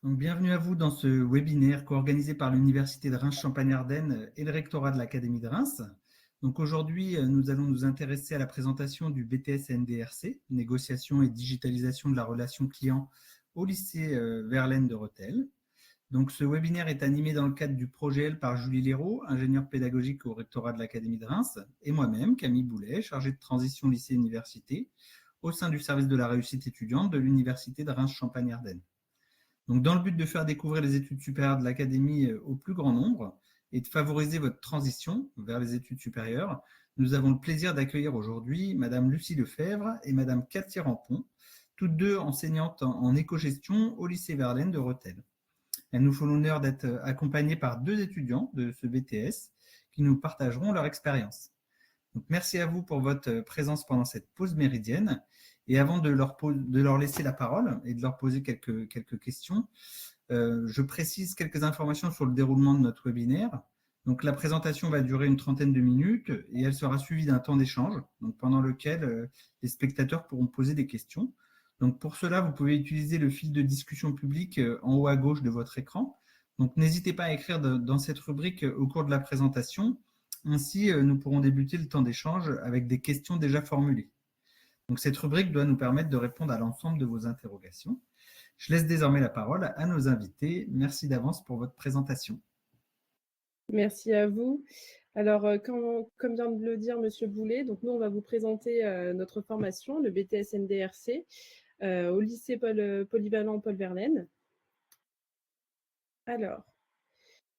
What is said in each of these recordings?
Donc, bienvenue à vous dans ce webinaire co-organisé par l'Université de Reims-Champagne-Ardenne et le rectorat de l'Académie de Reims. Donc aujourd'hui, nous allons nous intéresser à la présentation du BTS NDRC, négociation et digitalisation de la relation client au lycée Verlaine de Rethel. Donc ce webinaire est animé dans le cadre du projet L par Julie Léraud, ingénieure pédagogique au rectorat de l'Académie de Reims, et moi-même, Camille Boulet, chargée de transition lycée-université au sein du service de la réussite étudiante de l'Université de Reims-Champagne-Ardenne. Donc, dans le but de faire découvrir les études supérieures de l'Académie au plus grand nombre et de favoriser votre transition vers les études supérieures, nous avons le plaisir d'accueillir aujourd'hui Madame Lucie Lefebvre et Madame Cathy Rampon, toutes deux enseignantes en éco-gestion au lycée Verlaine de Rethel. Elles nous font l'honneur d'être accompagnées par deux étudiants de ce BTS qui nous partageront leur expérience. Donc, merci à vous pour votre présence pendant cette pause méridienne. Et avant de leur laisser la parole et de leur poser quelques questions, je précise quelques informations sur le déroulement de notre webinaire. Donc, la présentation va durer une trentaine de minutes et elle sera suivie d'un temps d'échange, donc pendant lequel les spectateurs pourront poser des questions. Donc, pour cela, vous pouvez utiliser le fil de discussion publique en haut à gauche de votre écran. Donc, n'hésitez pas à écrire dans cette rubrique au cours de la présentation. Ainsi, nous pourrons débuter le temps d'échange avec des questions déjà formulées. Donc, cette rubrique doit nous permettre de répondre à l'ensemble de vos interrogations. Je laisse désormais la parole à nos invités. Merci d'avance pour votre présentation. Merci à vous. Alors, comme vient de le dire Monsieur Boulet, donc nous, on va vous présenter notre formation, le BTS NDRC, au lycée polyvalent Paul Verlaine. Alors,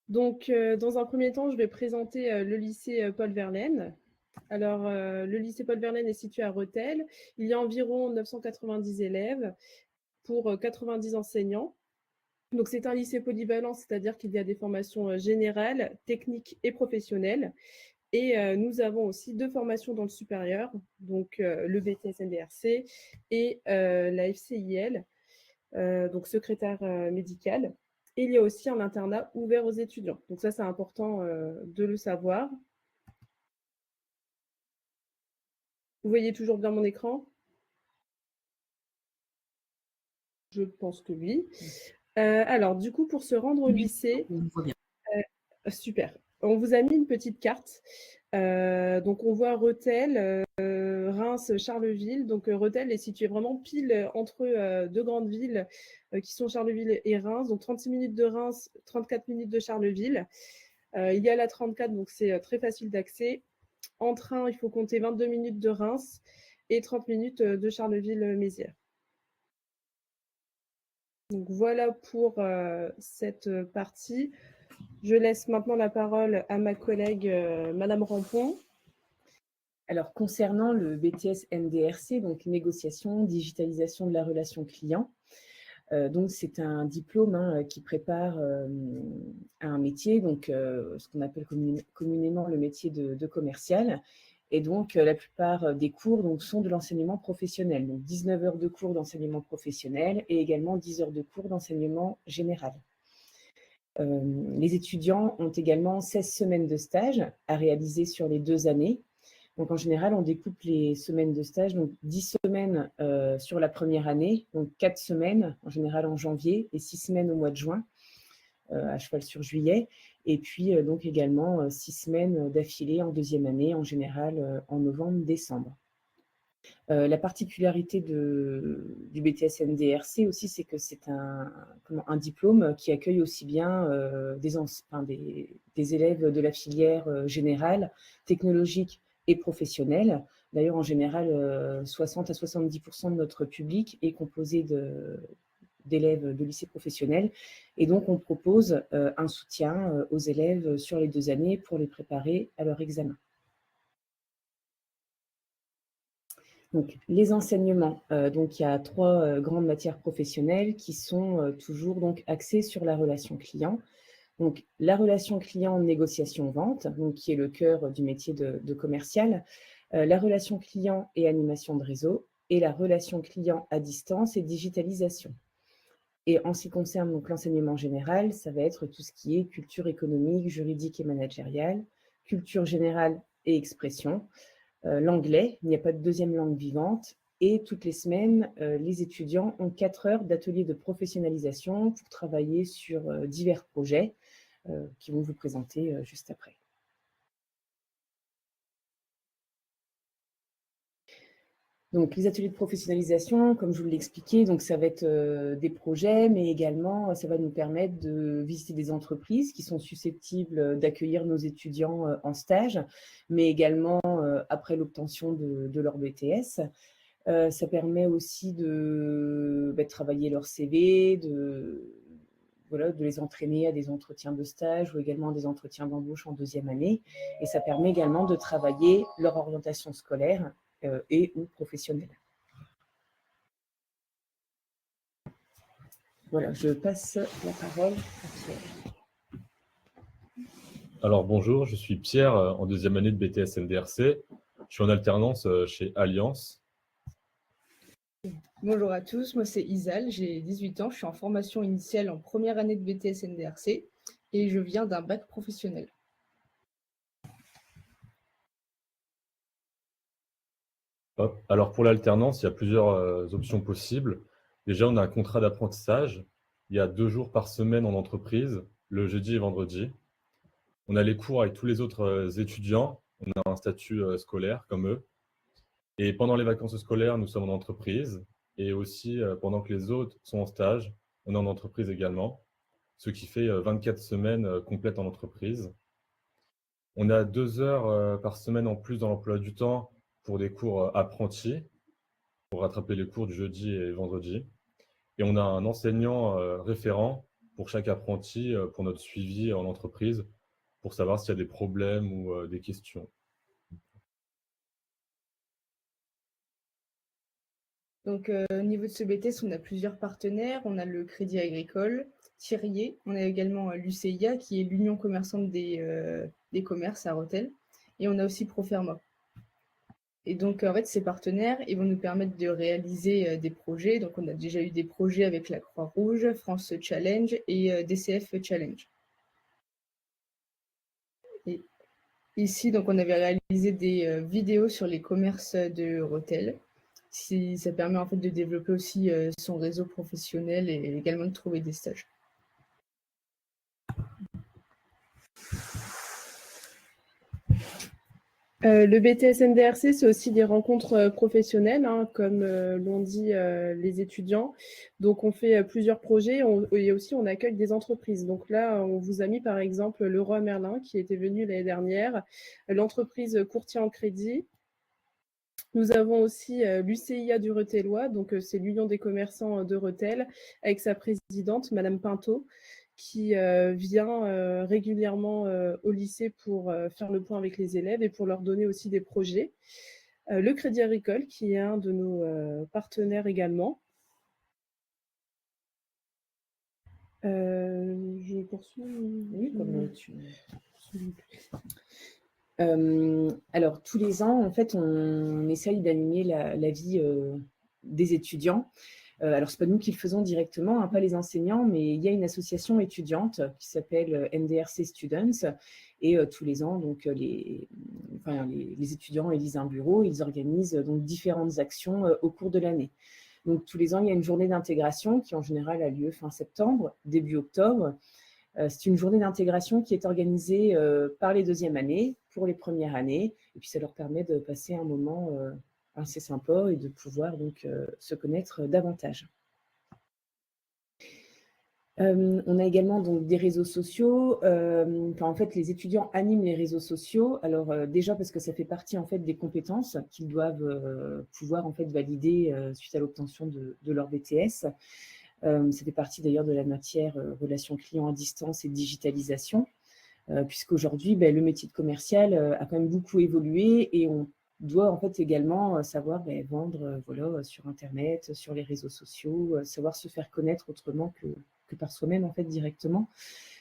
donc, dans un premier temps, je vais présenter le lycée Paul Verlaine. Alors, le lycée Paul Verlaine est situé à Rethel. Il y a environ 990 élèves pour 90 enseignants. Donc, c'est un lycée polyvalent, c'est-à-dire qu'il y a des formations générales, techniques et professionnelles. Et nous avons aussi deux formations dans le supérieur, donc le BTS NDRC et la FCIL, donc secrétaire médical. Et il y a aussi un internat ouvert aux étudiants. Donc ça, c'est important de le savoir. Vous voyez toujours bien mon écran? Je pense que oui. Alors, du coup, pour se rendre au lycée, on voit bien. Super. On vous a mis une petite carte. Donc, on voit Rethel, Reims, Charleville. Donc, Rethel est situé vraiment pile entre deux grandes villes qui sont Charleville et Reims. Donc, 36 minutes de Reims, 34 minutes de Charleville. Il y a la 34, donc c'est très facile d'accès. En train, il faut compter 22 minutes de Reims et 30 minutes de Charleville-Mézières. Donc, voilà pour cette partie. Je laisse maintenant la parole à ma collègue Madame Rampon. Alors, concernant le BTS NDRC, donc négociation, digitalisation de la relation client, donc c'est un diplôme qui prépare à un métier, donc ce qu'on appelle communément le métier de commercial. Et donc, la plupart des cours donc, sont de l'enseignement professionnel. Donc, 19 heures de cours d'enseignement professionnel et également 10 heures de cours d'enseignement général. Les étudiants ont également 16 semaines de stage à réaliser sur les 2 années. Donc, en général, on découpe les semaines de stage, donc 10 semaines sur la première année, donc 4 semaines en général en janvier et 6 semaines au mois de juin, à cheval sur juillet. Et puis, donc également 6 semaines d'affilée en deuxième année, en général en novembre-décembre. La particularité du BTS NDRC aussi, c'est que c'est un diplôme qui accueille aussi bien des élèves de la filière générale, technologique et professionnelle. D'ailleurs, en général, 60 à 70% de notre public est composé d'élèves de lycée professionnel. Et donc, on propose un soutien aux élèves sur les 2 années pour les préparer à leur examen. Donc, les enseignements, donc il y a 3 grandes matières professionnelles qui sont toujours donc axées sur la relation client. Donc, la relation client négociation-vente, donc qui est le cœur du métier de commercial, la relation client et animation de réseau, et la relation client à distance et digitalisation. Et en ce qui concerne donc l'enseignement général, ça va être tout ce qui est culture économique, juridique et managériale, culture générale et expression, l'anglais, il n'y a pas de deuxième langue vivante, Et toutes les semaines, les étudiants ont 4 heures d'atelier de professionnalisation pour travailler sur divers projets qui vont vous présenter juste après. Donc, les ateliers de professionnalisation, comme je vous l'ai expliqué, donc ça va être des projets, mais également, ça va nous permettre de visiter des entreprises qui sont susceptibles d'accueillir nos étudiants en stage, mais également après l'obtention de leur BTS. Ça permet aussi de travailler leur CV, de les entraîner à des entretiens de stage ou également à des entretiens d'embauche en 2e année. Et ça permet également de travailler leur orientation scolaire et ou professionnelle. Voilà, je passe la parole à Pierre. Alors bonjour, je suis Pierre en 2e année de BTS NDRC. Je suis en alternance chez Alliance. Bonjour à tous, moi c'est Isal, j'ai 18 ans, je suis en formation initiale en 1re année de BTS NDRC et je viens d'un bac professionnel. Hop. Alors pour l'alternance, il y a plusieurs options possibles. Déjà, on a un contrat d'apprentissage. Il y a 2 jours par semaine en entreprise, le jeudi et vendredi. On a les cours avec tous les autres étudiants. On a un statut scolaire comme eux. Et pendant les vacances scolaires, nous sommes en entreprise. Et aussi, pendant que les autres sont en stage, on est en entreprise également. Ce qui fait 24 semaines complètes en entreprise. On a 2 heures par semaine en plus dans l'emploi du temps pour des cours apprentis, pour rattraper les cours du jeudi et vendredi. Et on a un enseignant référent pour chaque apprenti pour notre suivi en entreprise, pour savoir s'il y a des problèmes ou des questions. Donc au niveau de ce BTS, on a plusieurs partenaires. On a le Crédit Agricole, Thirier, on a également l'UCIA qui est l'Union commerçante des commerces à Rethel. Et on a aussi Proferma. Et donc, en fait, ces partenaires, ils vont nous permettre de réaliser des projets. Donc, on a déjà eu des projets avec la Croix-Rouge, France Challenge et DCF Challenge. Et ici, donc, on avait réalisé des vidéos sur les commerces de Rethel. Ça permet en fait de développer aussi son réseau professionnel et également de trouver des stages. Le BTS NDRC, c'est aussi des rencontres professionnelles, hein, comme l'ont dit les étudiants. Donc, on fait plusieurs projets et aussi on accueille des entreprises. Donc là, on vous a mis par exemple Leroy Merlin qui était venu l'année dernière, l'entreprise Courtier en Crédit. Nous avons aussi l'UCIA du Rethel-Lois, donc c'est l'Union des commerçants de Rethel, avec sa présidente, Madame Pinto, qui vient régulièrement au lycée pour faire le point avec les élèves et pour leur donner aussi des projets. Le Crédit Agricole, qui est un de nos partenaires également. Je poursuis. Oui, comme tu... alors, tous les ans, en fait, on essaye d'animer la vie des étudiants. Alors, ce n'est pas nous qui le faisons directement, hein, pas les enseignants, mais il y a une association étudiante qui s'appelle NDRC Students. Et tous les ans, donc, les étudiants élisent un bureau, ils organisent donc différentes actions au cours de l'année. Donc, tous les ans, il y a une journée d'intégration qui, en général, a lieu fin septembre, début octobre. C'est une journée d'intégration qui est organisée par les 2e années, pour les premières années, et puis ça leur permet de passer un moment assez sympa et de pouvoir donc se connaître davantage. On a également donc des réseaux sociaux. En fait, les étudiants animent les réseaux sociaux. Alors déjà parce que ça fait partie en fait des compétences qu'ils doivent pouvoir en fait valider suite à l'obtention de leur BTS. Ça fait partie d'ailleurs de la matière relations clients à distance et digitalisation, puisqu'aujourd'hui, le métier de commercial a quand même beaucoup évolué et on doit en fait également savoir vendre sur Internet, sur les réseaux sociaux, savoir se faire connaître autrement que par soi-même en fait directement.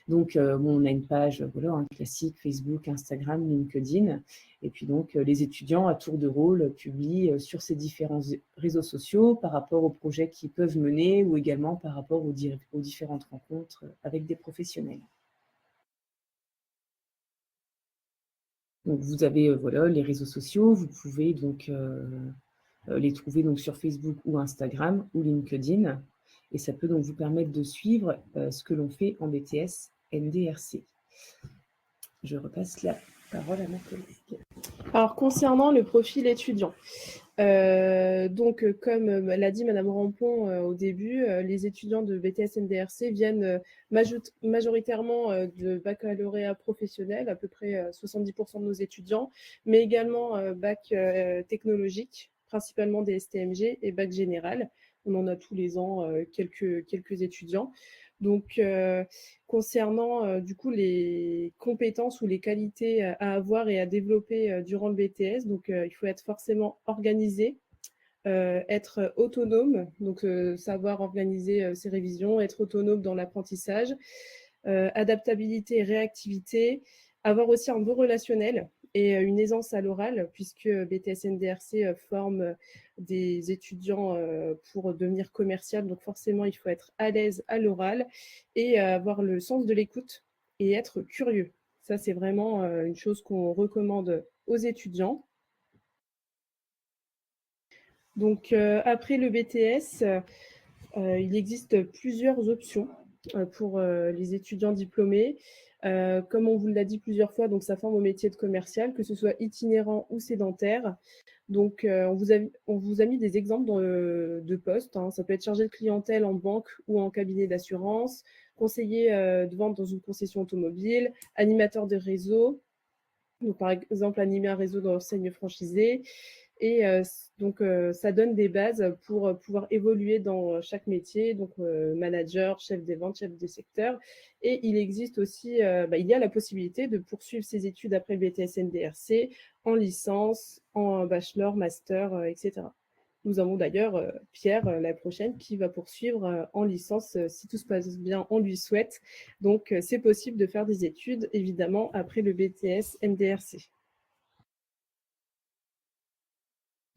Donc, on a une page un classique, Facebook, Instagram, LinkedIn. Et puis donc, les étudiants, à tour de rôle, publient sur ces différents réseaux sociaux par rapport aux projets qu'ils peuvent mener ou également par rapport aux différentes rencontres avec des professionnels. Donc, vous avez les réseaux sociaux. Vous pouvez donc les trouver donc sur Facebook ou Instagram ou LinkedIn. Et ça peut donc vous permettre de suivre ce que l'on fait en BTS NDRC. Je repasse la parole à ma collègue. Alors, concernant le profil étudiant, donc, comme l'a dit Madame Rampon au début, les étudiants de BTS NDRC viennent majoritairement de baccalauréat professionnel, à peu près 70% de nos étudiants, mais également bac technologique, principalement des STMG et bac général. On en a tous les ans quelques étudiants. Donc, concernant du coup les compétences ou les qualités à avoir et à développer durant le BTS, donc il faut être forcément organisé, être autonome, donc savoir organiser ses révisions, être autonome dans l'apprentissage, adaptabilité et réactivité, avoir aussi un bon relationnel et une aisance à l'oral, puisque BTS NDRC forme des étudiants pour devenir commercial. Donc forcément, il faut être à l'aise à l'oral et avoir le sens de l'écoute et être curieux. Ça, c'est vraiment une chose qu'on recommande aux étudiants. Donc après le BTS, il existe plusieurs options pour les étudiants diplômés. Comme on vous l'a dit plusieurs fois, donc ça forme au métier de commercial, que ce soit itinérant ou sédentaire. Donc, on vous a mis des exemples de postes. Hein. Ça peut être chargé de clientèle en banque ou en cabinet d'assurance, conseiller de vente dans une concession automobile, animateur de réseau. Donc, par exemple, animer un réseau d'enseignes franchisées. Et donc, ça donne des bases pour pouvoir évoluer dans chaque métier, donc manager, chef des ventes, chef des secteurs. Et il existe aussi, il y a la possibilité de poursuivre ses études après le BTS NDRC en licence, en bachelor, master, etc. Nous avons d'ailleurs Pierre, la prochaine, qui va poursuivre en licence, si tout se passe bien, on lui souhaite. Donc, c'est possible de faire des études, évidemment, après le BTS NDRC.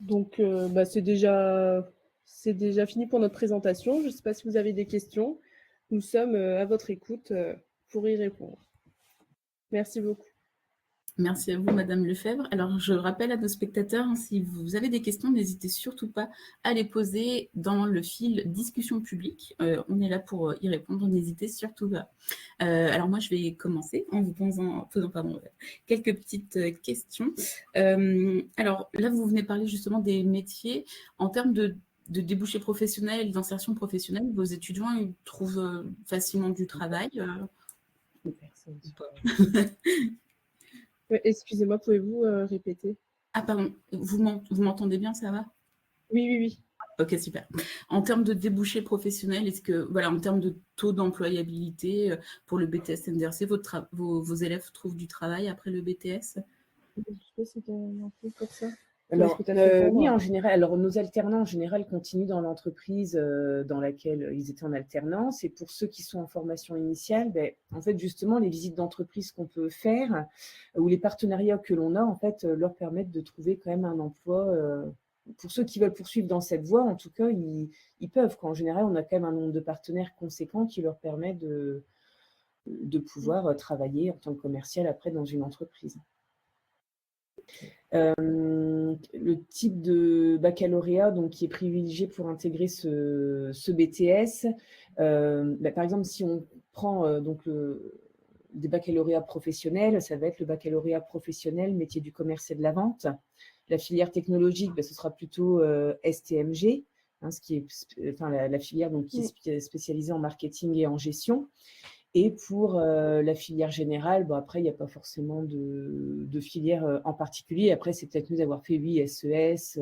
Donc, c'est déjà fini pour notre présentation. Je ne sais pas si vous avez des questions. Nous sommes à votre écoute pour y répondre. Merci beaucoup. Merci à vous, Madame Lefebvre. Alors, je rappelle à nos spectateurs, hein, si vous avez des questions, n'hésitez surtout pas à les poser dans le fil discussion publique. On est là pour y répondre, n'hésitez surtout pas. Alors, moi, je vais commencer en vous posant quelques petites questions. Alors, là, vous venez parler justement des métiers. En termes de débouchés professionnels, d'insertion professionnelle, vos étudiants ils trouvent facilement du travail Excusez-moi, pouvez-vous répéter? Ah pardon, vous m'entendez bien, ça va? Oui. Ok, super. En termes de débouchés professionnels, est-ce que, voilà, en termes de taux d'employabilité pour le BTS NDRC, vos élèves trouvent du travail après le BTS? Je sais c'était un peu pour ça. Alors, oui, en général, alors nos alternants en général continuent dans l'entreprise dans laquelle ils étaient en alternance. Et pour ceux qui sont en formation initiale, en fait, justement, les visites d'entreprise qu'on peut faire ou les partenariats que l'on a, en fait, leur permettent de trouver quand même un emploi. Pour ceux qui veulent poursuivre dans cette voie, en tout cas, ils peuvent. En général, on a quand même un nombre de partenaires conséquents qui leur permet de pouvoir travailler en tant que commercial après dans une entreprise. Le type de baccalauréat donc, qui est privilégié pour intégrer ce BTS, par exemple, si on prend des baccalauréats professionnels, ça va être le baccalauréat professionnel, métier du commerce et de la vente. La filière technologique, ce sera plutôt STMG, hein, ce qui est, la filière donc, qui est spécialisée en marketing et en gestion. Et pour la filière générale, après, il n'y a pas forcément de filière en particulier. Après, c'est peut-être mieux d'avoir fait, oui, SES,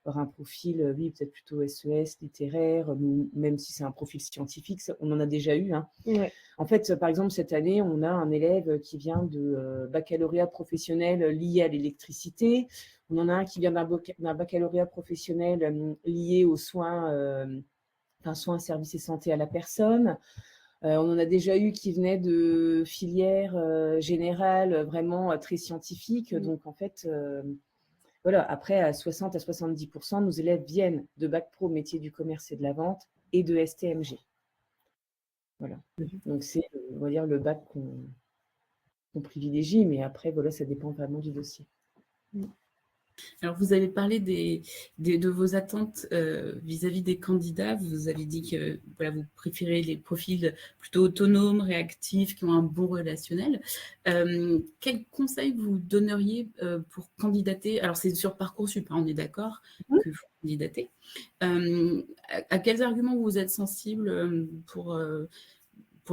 avoir un profil, oui, peut-être plutôt SES, littéraire, même si c'est un profil scientifique, on en a déjà eu. Hein. Ouais. En fait, par exemple, cette année, on a un élève qui vient de baccalauréat professionnel lié à l'électricité. On en a un qui vient d'un baccalauréat professionnel lié aux soins, soins, services et santé à la personne. On en a déjà eu qui venaient de filières générales vraiment très scientifiques. Donc, en fait, voilà, après, à 60 à 70%, nos élèves viennent de Bac Pro métier du commerce et de la vente et de STMG. Voilà. Donc, c'est, on va dire, le bac qu'on privilégie, mais après, voilà, ça dépend vraiment du dossier. Alors, vous avez parlé de vos attentes vis-à-vis des candidats. Vous avez dit que voilà, vous préférez les profils plutôt autonomes, réactifs, qui ont un bon relationnel. Quels conseils vous donneriez pour candidater? Alors, c'est sur Parcoursup, hein, on est d'accord que faut candidater. À quels arguments vous êtes sensible pour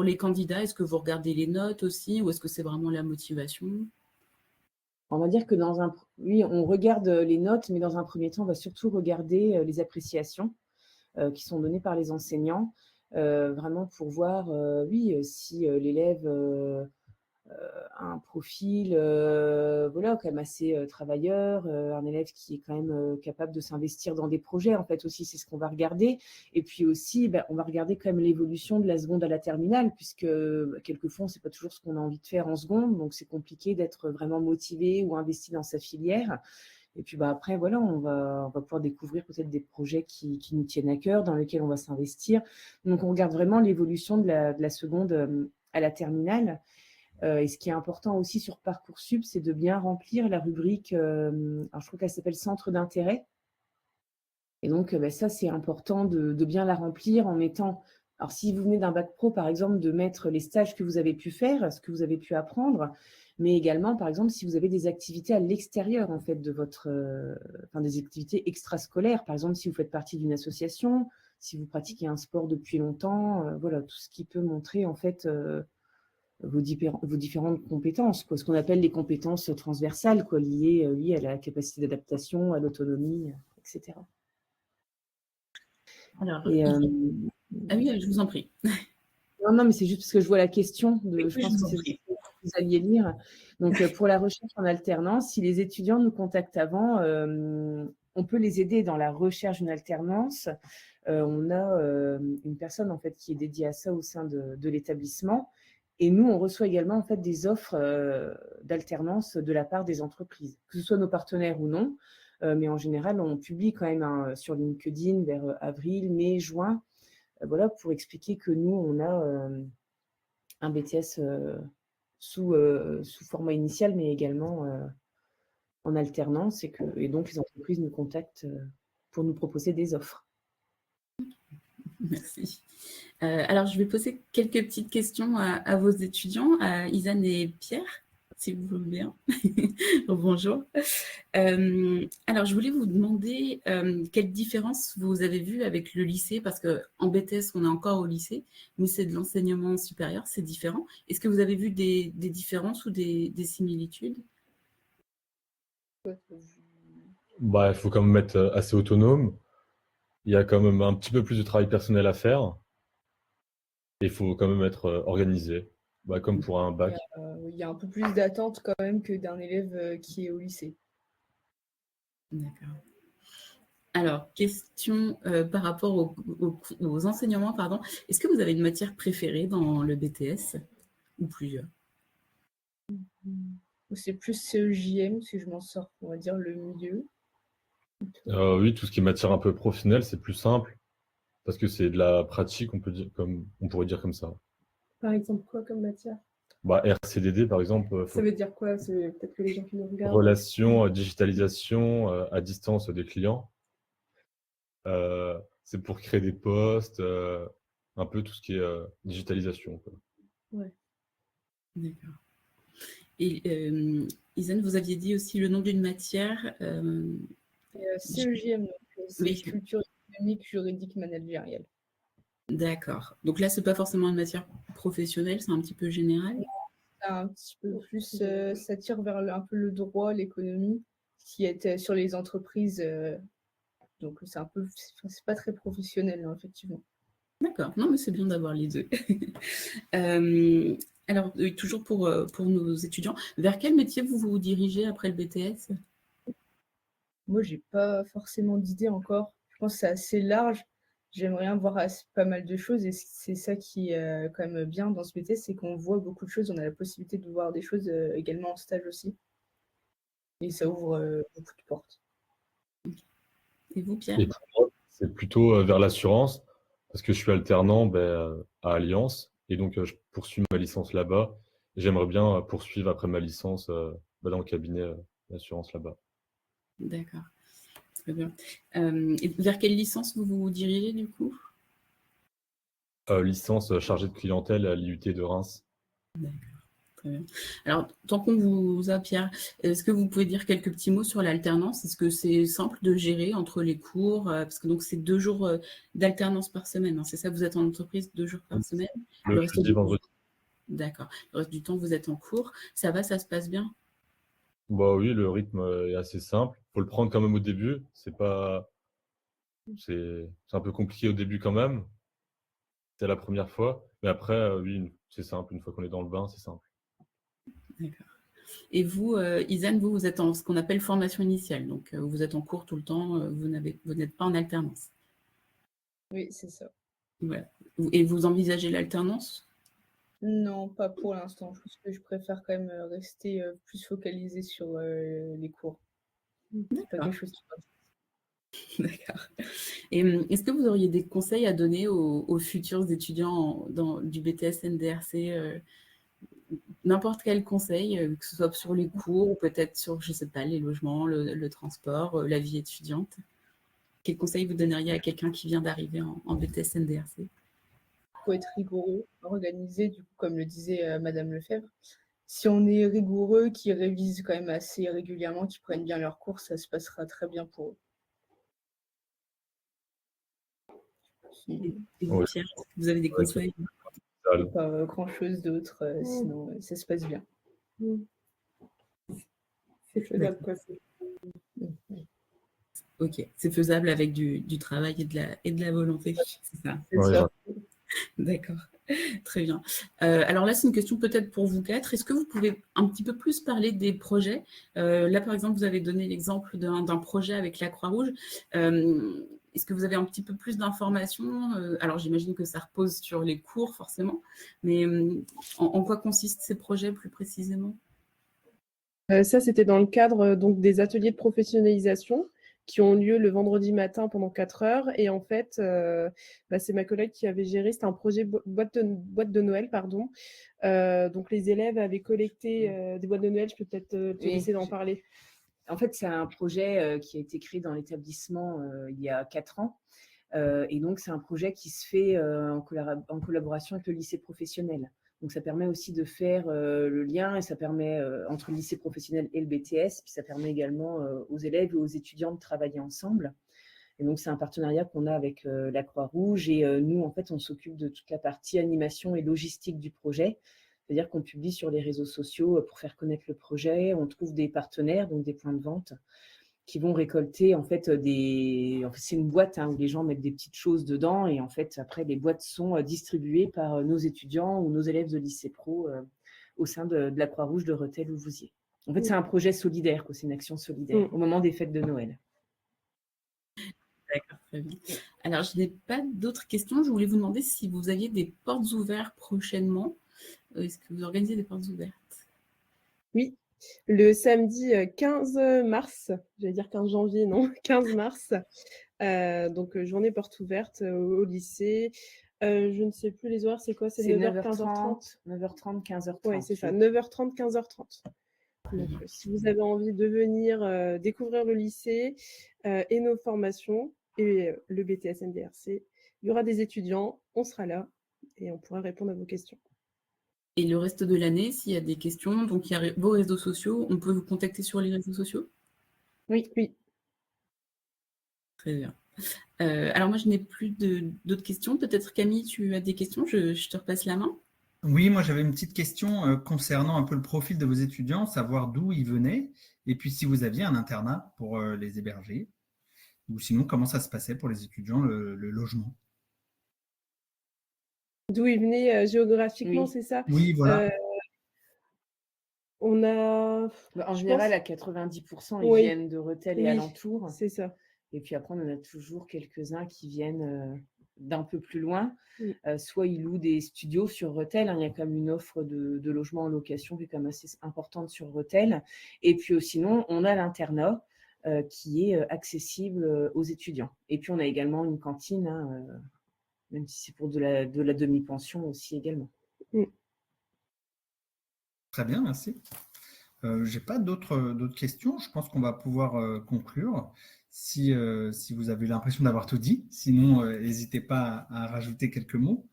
les candidats? Est-ce que vous regardez les notes aussi ou est-ce que c'est vraiment la motivation? On va dire que oui, on regarde les notes, mais dans un premier temps, on va surtout regarder les appréciations qui sont données par les enseignants, vraiment pour voir, oui, si l'élève a un profil, voilà, quand même assez travailleur, un élève qui est quand même capable de s'investir dans des projets, en fait, aussi, c'est ce qu'on va regarder. Et puis aussi, on va regarder quand même l'évolution de la seconde à la terminale, puisque quelquefois, on ne sait pas toujours ce qu'on a envie de faire en seconde, donc c'est compliqué d'être vraiment motivé ou investi dans sa filière. Et puis après, voilà, on va pouvoir découvrir peut-être des projets qui nous tiennent à cœur, dans lesquels on va s'investir. Donc, on regarde vraiment l'évolution de la seconde à la terminale. Et ce qui est important aussi sur Parcoursup, c'est de bien remplir la rubrique, alors je crois qu'elle s'appelle Centre d'intérêt. Et donc, ça, c'est important de bien la remplir en mettant… Alors, si vous venez d'un bac pro, par exemple, de mettre les stages que vous avez pu faire, ce que vous avez pu apprendre, mais également, par exemple, si vous avez des activités à l'extérieur, en fait, de votre… enfin, des activités extrascolaires. Par exemple, si vous faites partie d'une association, si vous pratiquez un sport depuis longtemps, voilà, tout ce qui peut montrer, en fait… vos différentes compétences, quoi, ce qu'on appelle les compétences transversales, quoi, liées à la capacité d'adaptation, à l'autonomie, etc. Alors, Et, ah oui, je vous en prie. non, mais c'est juste parce que je vois la question, Oui, je pense que c'est ce que vous alliez lire. Donc, pour la recherche en alternance, si les étudiants nous contactent avant, on peut les aider dans la recherche d'une alternance. On a une personne, en fait, qui est dédiée à ça au sein de l'établissement. Et nous, on reçoit également en fait des offres d'alternance de la part des entreprises, que ce soit nos partenaires ou non. Mais en général, on publie quand même sur LinkedIn vers avril, mai, juin, voilà, pour expliquer que nous, on a un BTS sous format initial, mais également en alternance, et donc les entreprises nous contactent pour nous proposer des offres. Merci. Alors, je vais poser quelques petites questions à vos étudiants, à Isane et Pierre, si vous voulez bien. Bonjour. Alors, je voulais vous demander quelle différence vous avez vue avec le lycée, parce qu'en BTS, on est encore au lycée, mais c'est de l'enseignement supérieur, c'est différent. Est-ce que vous avez vu des différences ou des similitudes? Il faut quand même être assez autonome. Il y a quand même un petit peu plus de travail personnel à faire. Et il faut quand même être organisé, comme pour un bac. Il y a un peu plus d'attente quand même que d'un élève qui est au lycée. D'accord. Alors, question par rapport aux enseignements, pardon. Est-ce que vous avez une matière préférée dans le BTS ou plusieurs? C'est plus CEJM, si je m'en sors, on va dire, le milieu. Oui, tout ce qui est matière un peu professionnelle, c'est plus simple, parce que c'est de la pratique, on pourrait dire comme ça. Par exemple, quoi comme matière? RCDD, par exemple. Ça veut dire quoi? C'est peut-être que les gens qui nous regardent. Relation, digitalisation à distance des clients. C'est pour créer des postes, un peu tout ce qui est digitalisation, quoi. Ouais. D'accord. Et Isane, vous aviez dit aussi le nom d'une matière. CEJM, c'est Oui. culture économique, juridique, managériale. D'accord. Donc là, c'est pas forcément une matière professionnelle, c'est un petit peu général. Un petit peu plus, ça tire vers un peu le droit, l'économie, qui est sur les entreprises. Donc c'est un peu, c'est pas très professionnel, non, effectivement. D'accord. Non, mais c'est bien d'avoir les deux. Alors, toujours pour nos étudiants, vers quel métier vous vous dirigez après le BTS? Moi, j'ai pas forcément d'idée encore. Je pense que c'est assez large. J'aimerais voir pas mal de choses, et c'est ça qui est quand même bien dans ce BTS, c'est qu'on voit beaucoup de choses. On a la possibilité de voir des choses également en stage aussi. Et ça ouvre beaucoup de portes. Et vous, Pierre? Et pour moi, c'est plutôt vers l'assurance, parce que je suis alternant à Allianz, et donc je poursuis ma licence là-bas. J'aimerais bien poursuivre après ma licence dans le cabinet d'assurance là-bas. D'accord. Très bien. Et vers quelle licence vous vous dirigez du coup? Licence chargée de clientèle à l'IUT de Reims. D'accord. Très bien. Alors, tant qu'on vous a, Pierre, est-ce que vous pouvez dire quelques petits mots sur l'alternance? Est-ce que c'est simple de gérer entre les cours? Parce que donc c'est 2 jours d'alternance par semaine, hein, c'est ça? Vous êtes en entreprise 2 jours par semaine? Le reste jeudi, du vendredi. D'accord. Le reste du temps, vous êtes en cours. Ça va, ça se passe bien? Bah oui, le rythme est assez simple. Faut le prendre quand même au début. C'est un peu compliqué au début quand même. C'est la première fois. Mais après, oui, c'est simple. Une fois qu'on est dans le bain, c'est simple. D'accord. Et vous, Izan, vous êtes en ce qu'on appelle formation initiale. Donc, vous êtes en cours tout le temps, vous n'êtes pas en alternance. Oui, c'est ça. Voilà. Et vous envisagez l'alternance? Non, pas pour l'instant. Je pense que je préfère quand même rester plus focalisée sur les cours. C'est pas quelque chose qui m'intéresse. D'accord. Et est-ce que vous auriez des conseils à donner aux futurs étudiants du BTS NDRC, n'importe quel conseil, que ce soit sur les cours ou peut-être sur, je ne sais pas, les logements, le transport, la vie étudiante? Quel conseil vous donneriez à quelqu'un qui vient d'arriver en BTS NDRC? Il faut être rigoureux, organisé, du coup, comme le disait Madame Lefebvre. Si on est rigoureux, qui révisent quand même assez régulièrement, qui prennent bien leurs cours, ça se passera très bien pour eux. Et vous, Pierre, vous avez des conseils? Pas grand-chose d'autre, sinon ça se passe bien. C'est faisable, quoi. Ok, c'est faisable avec du travail et de la volonté, c'est ça? C'est ça. D'accord, très bien. Alors là, c'est une question peut-être pour vous quatre. Est-ce que vous pouvez un petit peu plus parler des projets? Là, par exemple, vous avez donné l'exemple d'un projet avec la Croix-Rouge. Est-ce que vous avez un petit peu plus d'informations? Alors, j'imagine que ça repose sur les cours, forcément, mais en quoi consistent ces projets plus précisément? Ça, c'était dans le cadre donc, des ateliers de professionnalisation qui ont lieu le vendredi matin pendant 4 heures. Et en fait, c'est ma collègue qui avait géré, c'était un projet boîte de Noël, pardon. Donc, les élèves avaient collecté des boîtes de Noël. Je peux peut-être te laisser d'en parler. En fait, c'est un projet qui a été créé dans l'établissement il y a 4 ans. Et donc, c'est un projet qui se fait en collaboration avec le lycée professionnel. Donc, ça permet aussi de faire le lien et ça permet entre le lycée professionnel et le BTS. Puis, ça permet également aux élèves et aux étudiants de travailler ensemble. Et donc, c'est un partenariat qu'on a avec la Croix-Rouge. Et nous, en fait, on s'occupe de toute la partie animation et logistique du projet. C'est-à-dire qu'on publie sur les réseaux sociaux pour faire connaître le projet. On trouve des partenaires, donc des points de vente, qui vont récolter en fait c'est une boîte où les gens mettent des petites choses dedans et en fait après les boîtes sont distribuées par nos étudiants ou nos élèves de lycée pro au sein de la Croix-Rouge de Rethel ou Vouziers. En fait, c'est un projet solidaire, c'est une action solidaire au moment des fêtes de Noël. D'accord, très bien. Alors, je n'ai pas d'autres questions. Je voulais vous demander si vous aviez des portes ouvertes prochainement. Est-ce que vous organisez des portes ouvertes? Oui. Le samedi 15 mars, j'allais dire 15 janvier, non, 15 mars, donc journée porte ouverte au lycée. Je ne sais plus les horaires, c'est quoi? C'est 9h, 15h30 9h30, 15h30. Oui, c'est ça, 9h30, 15h30. Donc, si vous avez envie de venir découvrir le lycée et nos formations et le BTS NDRC, il y aura des étudiants, on sera là et on pourra répondre à vos questions. Et le reste de l'année, s'il y a des questions, donc il y a vos réseaux sociaux, on peut vous contacter sur les réseaux sociaux? Oui. Très bien. Alors moi, je n'ai plus d'autres questions. Peut-être Camille, tu as des questions? Je te repasse la main. Oui, moi j'avais une petite question concernant un peu le profil de vos étudiants, savoir d'où ils venaient, et puis si vous aviez un internat pour les héberger, ou sinon comment ça se passait pour les étudiants, le logement. D'où ils venaient géographiquement, Oui. c'est ça? Oui, voilà. On a... En général, à 90%, ils viennent de Rethel et alentours. C'est ça. Et puis après, on en a toujours quelques-uns qui viennent d'un peu plus loin. Soit ils louent des studios sur Rethel. Il y a quand même une offre de logements en location qui est quand même assez importante sur Rethel. Et puis sinon, on a l'internat qui est accessible aux étudiants. Et puis on a également une cantine, même si c'est pour de la demi-pension aussi également. Très bien, merci. Je n'ai pas d'autres questions. Je pense qu'on va pouvoir conclure si vous avez l'impression d'avoir tout dit. Sinon, n'hésitez pas à rajouter quelques mots.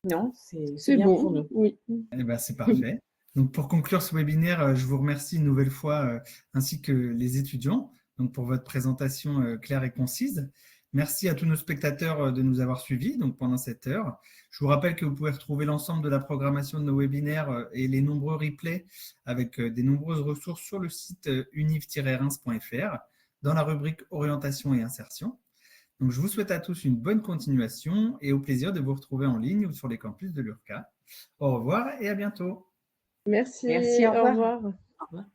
Non, c'est C'est bien bon, pour nous. oui. Eh ben, c'est parfait. Donc, pour conclure ce webinaire, je vous remercie une nouvelle fois, ainsi que les étudiants, donc pour votre présentation claire et concise. Merci à tous nos spectateurs de nous avoir suivis donc, pendant cette heure. Je vous rappelle que vous pouvez retrouver l'ensemble de la programmation de nos webinaires et les nombreux replays avec des nombreuses ressources sur le site univ-reims.fr dans la rubrique Orientation et insertion. Donc, je vous souhaite à tous une bonne continuation et au plaisir de vous retrouver en ligne ou sur les campus de l'URCA. Au revoir et à bientôt. Merci, Merci, au au revoir. revoir. Au revoir.